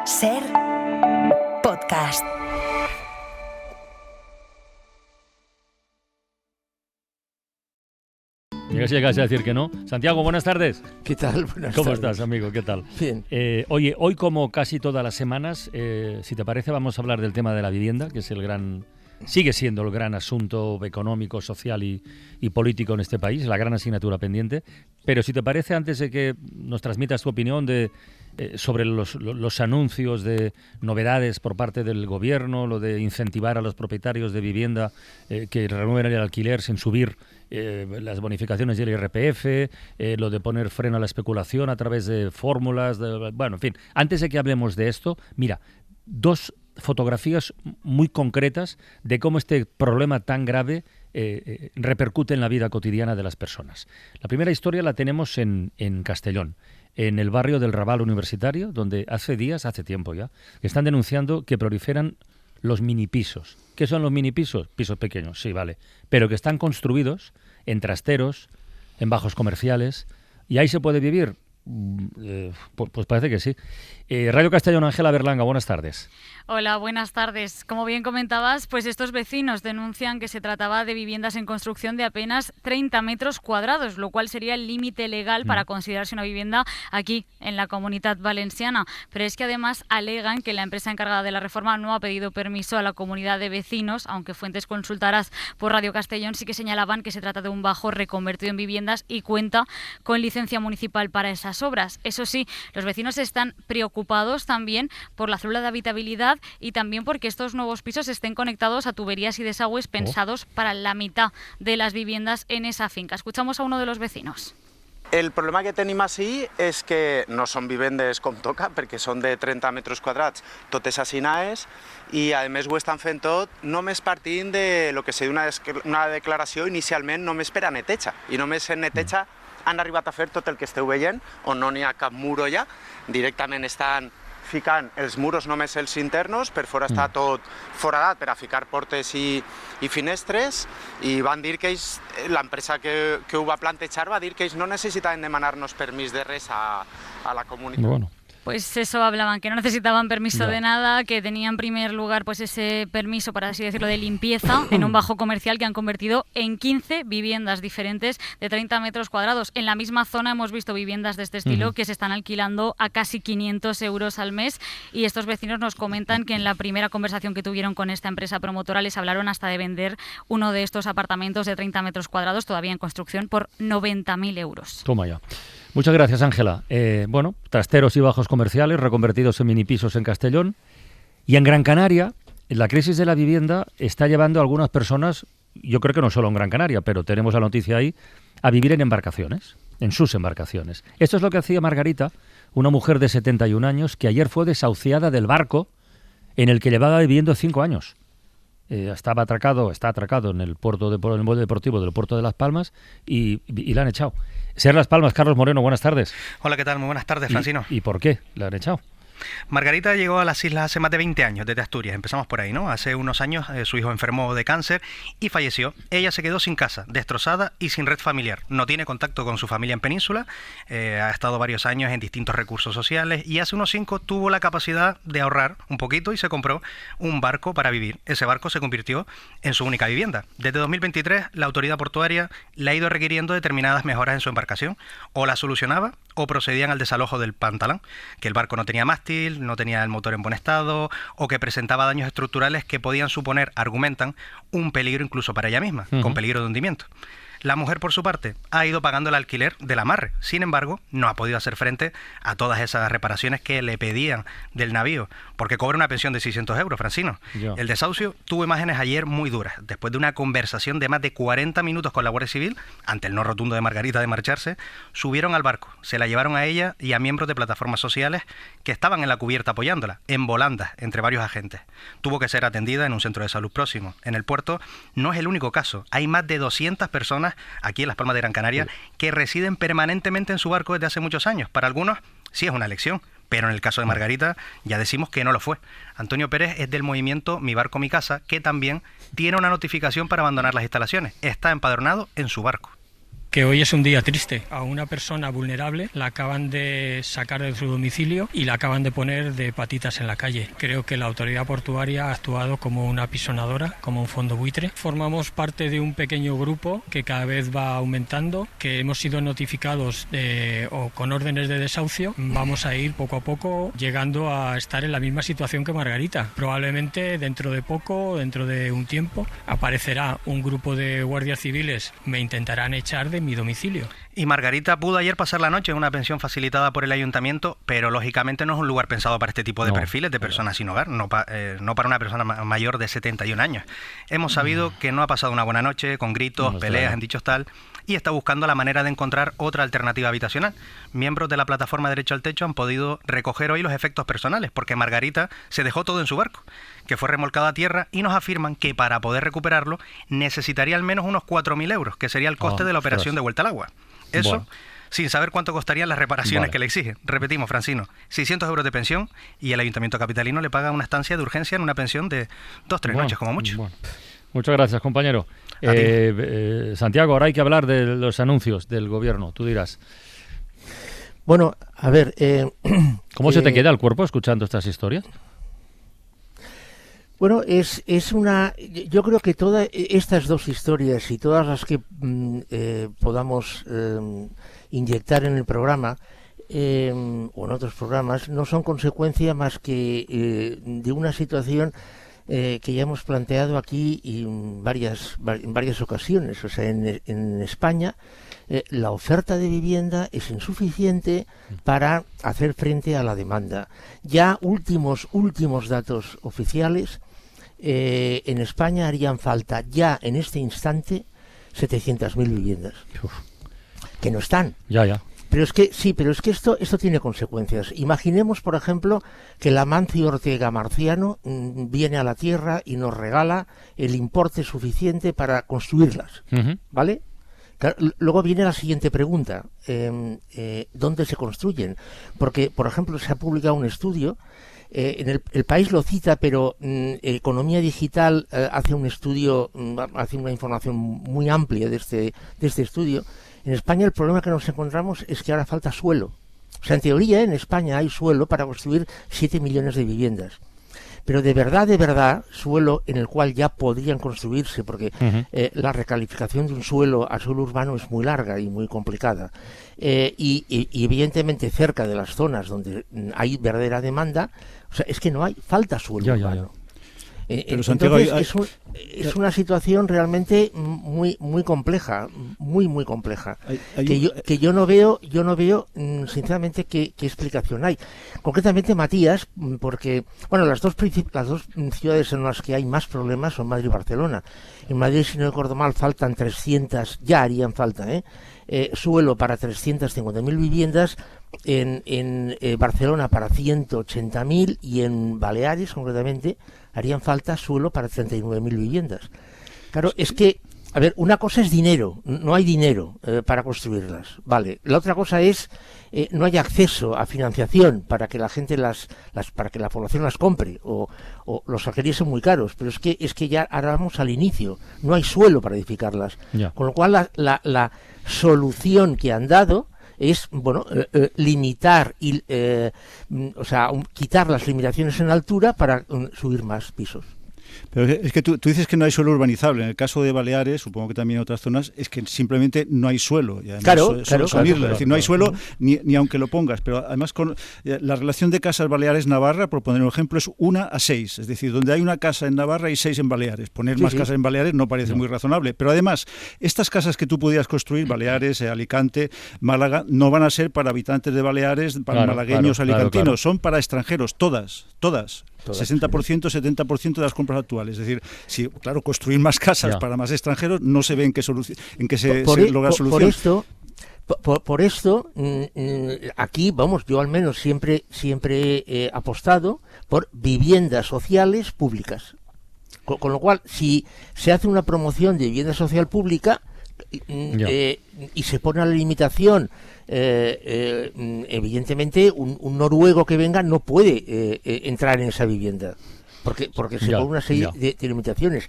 Ser podcast. Llegas a decir que no. Santiago, buenas tardes. ¿Qué tal? Buenas ¿Cómo tardes. estás, amigo? ¿Qué tal? Bien. Oye, hoy como casi todas las semanas, si te parece, vamos a hablar del tema de la vivienda, que es sigue siendo el gran asunto económico, social y político en este país, la gran asignatura pendiente. Pero si te parece, antes de que nos transmitas tu opinión sobre los anuncios de novedades por parte del gobierno, lo de incentivar a los propietarios de vivienda que renueven el alquiler sin subir las bonificaciones del IRPF, lo de poner freno a la especulación a través de fórmulas, bueno, en fin. Antes de que hablemos de esto, mira, dos fotografías muy concretas de cómo este problema tan grave repercute en la vida cotidiana de las personas. La primera historia la tenemos en Castellón, en el barrio del Raval Universitario, donde hace tiempo ya, que están denunciando que proliferan los minipisos. ¿Qué son los minipisos? Pisos pequeños, sí, vale, pero que están construidos en trasteros, en bajos comerciales, y ahí se puede vivir. Pues parece que sí. Radio Castellón, Ángela Berlanga, buenas tardes. Hola, buenas tardes. Como bien comentabas, pues estos vecinos denuncian que se trataba de viviendas en construcción de apenas 30 metros cuadrados, lo cual sería el límite legal para considerarse una vivienda aquí, en la Comunitat Valenciana. Pero es que además alegan que la empresa encargada de la reforma no ha pedido permiso a la comunidad de vecinos, aunque fuentes consultadas por Radio Castellón sí que señalaban que se trata de un bajo reconvertido en viviendas y cuenta con licencia municipal para esas obras. Eso sí, los vecinos están preocupados también por la célula de habitabilidad y también porque estos nuevos pisos estén conectados a tuberías y desagües pensados para la mitad de las viviendas en esa finca. Escuchamos a uno de los vecinos. El problema que tenim així és que no són vivendes com toca, perquè són de 30 metres quadrats, totes assinades, i a més ho estan fent tot només partint de lo que seria una declaració inicialment només per a neteja, i només en neteja han arribat a fer tot el que esteu veient, on no n'hi ha cap muro ja, directament estan ficant els muros només els internos, per fora està tot foradat per a ficar portes i finestres, i van dir que ells, l'empresa que ho va plantejar va dir que ells no necessitaven demanar-nos permís de res a la comunitat. Bueno. Pues eso hablaban, que no necesitaban permiso de nada, que tenían en primer lugar pues ese permiso, para así decirlo, de limpieza en un bajo comercial que han convertido en 15 viviendas diferentes de 30 metros cuadrados. En la misma zona hemos visto viviendas de este estilo que se están alquilando a casi 500 euros al mes, y estos vecinos nos comentan que en la primera conversación que tuvieron con esta empresa promotora les hablaron hasta de vender uno de estos apartamentos de 30 metros cuadrados todavía en construcción por 90.000 euros. Toma ya. Muchas gracias, Ángela. Bueno, trasteros y bajos comerciales reconvertidos en minipisos en Castellón. Y en Gran Canaria, la crisis de la vivienda está llevando a algunas personas, yo creo que no solo en Gran Canaria, pero tenemos la noticia ahí, a vivir en embarcaciones, en sus embarcaciones. Esto es lo que hacía Margarita, una mujer de 71 años, que ayer fue desahuciada del barco en el que llevaba viviendo 5 años. Está atracado en el muelle deportivo del puerto de Las Palmas y la han echado. Ser Las Palmas, Carlos Moreno, buenas tardes. Hola, ¿qué tal? Muy buenas tardes, Francino. ¿Y por qué la han echado? Margarita llegó a las islas hace más de 20 años, desde Asturias. Empezamos por ahí, ¿no? Hace unos años su hijo enfermó de cáncer y falleció. Ella se quedó sin casa, destrozada y sin red familiar. No tiene contacto con su familia en Península, ha estado varios años en distintos recursos sociales y hace unos 5 tuvo la capacidad de ahorrar un poquito y se compró un barco para vivir. Ese barco se convirtió en su única vivienda. Desde 2023 la autoridad portuaria le ha ido requiriendo determinadas mejoras en su embarcación. O la solucionaba o procedían al desalojo del pantalán, que el barco no tenía mástil, no tenía el motor en buen estado o que presentaba daños estructurales que podían suponer, argumentan, un peligro incluso para ella misma, con peligro de hundimiento. La mujer, por su parte, ha ido pagando el alquiler del amarre. Sin embargo, no ha podido hacer frente a todas esas reparaciones que le pedían del navío, porque cobra una pensión de 600 euros, Francino. Yo. El desahucio tuvo imágenes ayer muy duras. Después de una conversación de más de 40 minutos con la Guardia Civil, ante el no rotundo de Margarita de marcharse, subieron al barco, se la llevaron a ella y a miembros de plataformas sociales que estaban en la cubierta apoyándola, en volandas, entre varios agentes. Tuvo que ser atendida en un centro de salud próximo. En el puerto no es el único caso. Hay más de 200 personas aquí en Las Palmas de Gran Canaria que residen permanentemente en su barco desde hace muchos años. Para algunos sí es una elección, pero en el caso de Margarita ya decimos que no lo fue. Antonio Pérez es del movimiento Mi Barco Mi Casa, que también tiene una notificación para abandonar las instalaciones. Está empadronado en su barco. que hoy es un día triste. A una persona vulnerable la acaban de sacar de su domicilio y la acaban de poner de patitas en la calle. Creo que la autoridad portuaria ha actuado como una apisonadora, como un fondo buitre. Formamos parte de un pequeño grupo que cada vez va aumentando, que hemos sido notificados o con órdenes de desahucio. Vamos a ir poco a poco llegando a estar en la misma situación que Margarita. Probablemente dentro de poco, dentro de un tiempo, aparecerá un grupo de guardias civiles, me intentarán echar de mi domicilio. Y Margarita pudo ayer pasar la noche en una pensión facilitada por el ayuntamiento, pero lógicamente no es un lugar pensado para este tipo de perfiles de personas sin hogar, no para una persona mayor de 71 años. Hemos sabido que no ha pasado una buena noche, con gritos, peleas en dichos tal, y está buscando la manera de encontrar otra alternativa habitacional. Miembros de la plataforma Derecho al Techo han podido recoger hoy los efectos personales, porque Margarita se dejó todo en su barco, que fue remolcado a tierra, y nos afirman que para poder recuperarlo necesitaría al menos unos 4.000 euros, que sería el coste de la operación de vuelta al agua. Eso, sin saber cuánto costarían las reparaciones que le exigen. Repetimos, Francino, 600 euros de pensión, y el Ayuntamiento capitalino le paga una estancia de urgencia en una pensión de 2-3 noches como mucho. Muchas gracias, compañero. Santiago, ahora hay que hablar de los anuncios del gobierno, tú dirás. Bueno, a ver... ¿Cómo se te queda el cuerpo escuchando estas historias? Bueno, es una... Yo creo que todas estas dos historias y todas las que podamos inyectar en el programa o en otros programas no son consecuencia más que de una situación que ya hemos planteado aquí en varias ocasiones. O sea, en España la oferta de vivienda es insuficiente para hacer frente a la demanda. Ya últimos datos oficiales, en España harían falta ya en este instante 700.000 viviendas. Que no están. Ya. Pero es que esto tiene consecuencias. Imaginemos, por ejemplo, que el Amancio Ortega Marciano viene a la tierra y nos regala el importe suficiente para construirlas, ¿vale? Claro, luego viene la siguiente pregunta, ¿dónde se construyen? Porque, por ejemplo, se ha publicado un estudio, en el País lo cita, pero Economía Digital hace un estudio, hace una información muy amplia de este estudio. En España el problema que nos encontramos es que ahora falta suelo. O sea, en teoría en España hay suelo para construir 7 millones de viviendas. Pero de verdad, suelo en el cual ya podrían construirse, porque la recalificación de un suelo a suelo urbano es muy larga y muy complicada. Y evidentemente cerca de las zonas donde hay verdadera demanda, o sea, es que no hay, falta suelo urbano. Pero Santiago, es una situación realmente muy compleja, muy compleja, que yo no veo sinceramente qué explicación hay. Concretamente, Matías, porque bueno, las dos ciudades en las que hay más problemas son Madrid y Barcelona. En Madrid, si no recuerdo mal, faltan 300, ya harían falta, suelo para 350.000 viviendas, en Barcelona para 180.000 y en Baleares, concretamente, harían falta suelo para 39.000 viviendas. Claro, es que, a ver, una cosa es dinero, no hay dinero para construirlas, vale. La otra cosa es no hay acceso a financiación para que la gente para que la población las compre, o los alquileres son muy caros, pero es que ya ahora vamos al inicio, no hay suelo para edificarlas. Ya. Con lo cual la solución que han dado es, bueno, limitar y quitar las limitaciones en altura para subir más pisos. Pero es que tú dices que no hay suelo urbanizable. En el caso de Baleares, supongo que también en otras zonas, es que simplemente no hay suelo. Y además claro. Es decir, no hay suelo ni aunque lo pongas. Pero además con la relación de casas Baleares-Navarra, por poner un ejemplo, es 1:6. Es decir, donde hay una casa en Navarra hay 6 en Baleares. Poner más casas en Baleares no parece muy razonable. Pero además, estas casas que tú pudieras construir, Baleares, Alicante, Málaga, no van a ser para habitantes de Baleares, para malagueños, alicantinos. Son para extranjeros, todas. 60%, 70% de las compras actuales. Es decir, si construir más casas para más extranjeros, no se ve en qué se logra solución. Por esto, aquí, vamos, yo al menos siempre he apostado por viviendas sociales públicas. Con lo cual, si se hace una promoción de vivienda social pública y se pone la limitación, evidentemente un noruego que venga no puede entrar en esa vivienda. porque se pone una serie de limitaciones.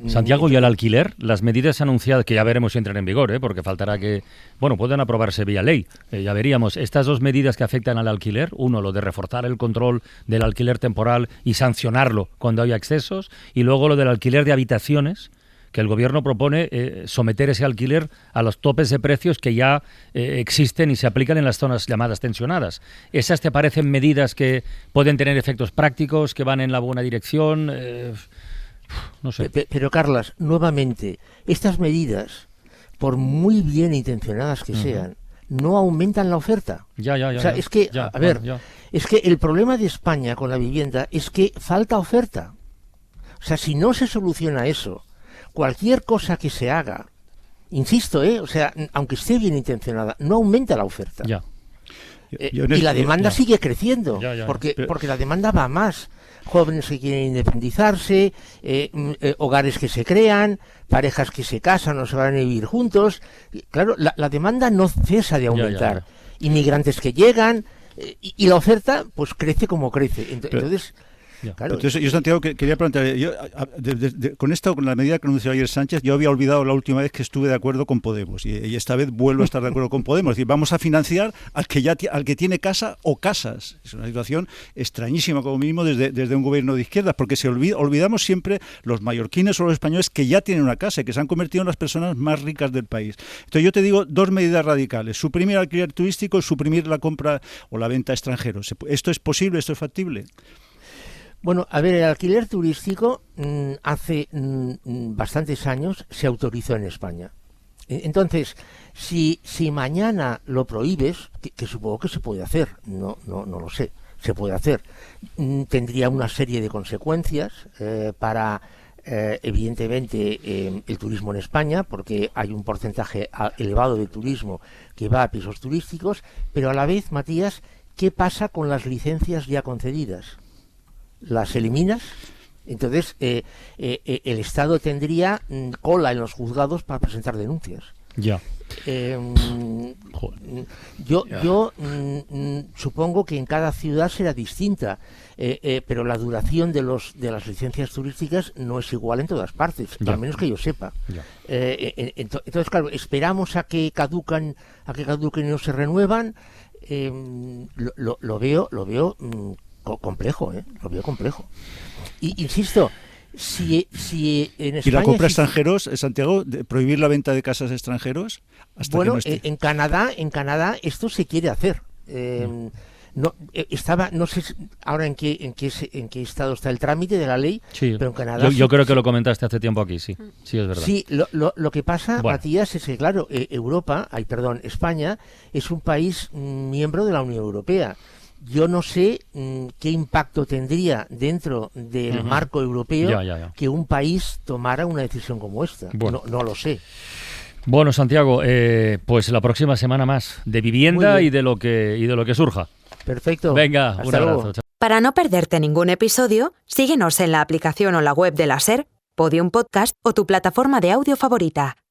Santiago, ¿y el alquiler? Las medidas anunciadas, que ya veremos si entran en vigor, porque faltará que, pueden aprobarse vía ley. Ya veríamos estas dos medidas que afectan al alquiler. Uno, lo de reforzar el control del alquiler temporal y sancionarlo cuando haya excesos. Y luego lo del alquiler de habitaciones, que el gobierno propone someter ese alquiler a los topes de precios que ya existen y se aplican en las zonas llamadas tensionadas. ¿Esas te parecen medidas que pueden tener efectos prácticos, que van en la buena dirección? No sé. Pero Carlas, nuevamente, estas medidas, por muy bien intencionadas que sean, no aumentan la oferta. Es que el problema de España con la vivienda es que falta oferta. O sea, si no se soluciona eso, cualquier cosa que se haga, insisto, aunque esté bien intencionada, no aumenta la oferta. Y la demanda sigue creciendo, porque la demanda va más. Jóvenes que quieren independizarse, hogares que se crean, parejas que se casan o se van a vivir juntos. Claro, la demanda no cesa de aumentar. Inmigrantes que llegan, y la oferta pues crece como crece. Entonces... Claro. Entonces, yo, Santiago, quería preguntar, con la medida que anunció ayer Sánchez, yo había olvidado la última vez que estuve de acuerdo con Podemos, y esta vez vuelvo a estar de acuerdo con Podemos. Es decir, vamos a financiar al que tiene casa o casas. Es una situación extrañísima, como mínimo, desde un gobierno de izquierdas, porque olvidamos siempre los mallorquines o los españoles que ya tienen una casa y que se han convertido en las personas más ricas del país. Entonces, yo te digo dos medidas radicales: suprimir el alquiler turístico y suprimir la compra o la venta a extranjeros. ¿Esto es posible? ¿Esto es factible? Bueno, a ver, el alquiler turístico hace bastantes años se autorizó en España. Entonces, si mañana lo prohíbes, que supongo que se puede hacer, no lo sé, se puede hacer, tendría una serie de consecuencias para, evidentemente, el turismo en España, porque hay un porcentaje elevado de turismo que va a pisos turísticos, pero a la vez, Matías, ¿qué pasa con las licencias ya concedidas? ¿Las eliminas? Entonces el Estado tendría cola en los juzgados para presentar denuncias. Yo supongo que en cada ciudad será distinta, pero la duración de las licencias turísticas no es igual en todas partes, al menos que yo sepa. Entonces, claro, esperamos a que caduquen y no se renuevan. Lo veo complejo, lo veo complejo. Y insisto, si en España... ¿Y la compra a extranjeros, Santiago? ¿Prohibir la venta de casas a extranjeros? En Canadá esto se quiere hacer. No sé ahora en qué estado está el trámite de la ley, pero en Canadá... Yo creo que lo comentaste hace tiempo aquí, sí es verdad. Sí, lo que pasa, Matías, es que, claro, España es un país miembro de la Unión Europea. Yo no sé qué impacto tendría dentro del marco europeo que un país tomara una decisión como esta. No lo sé. Bueno, Santiago, pues la próxima semana más de vivienda y de lo que surja. Perfecto. Venga, hasta un abrazo. luego. Para no perderte ningún episodio, síguenos en la aplicación o la web de la SER, Podium Podcast o tu plataforma de audio favorita.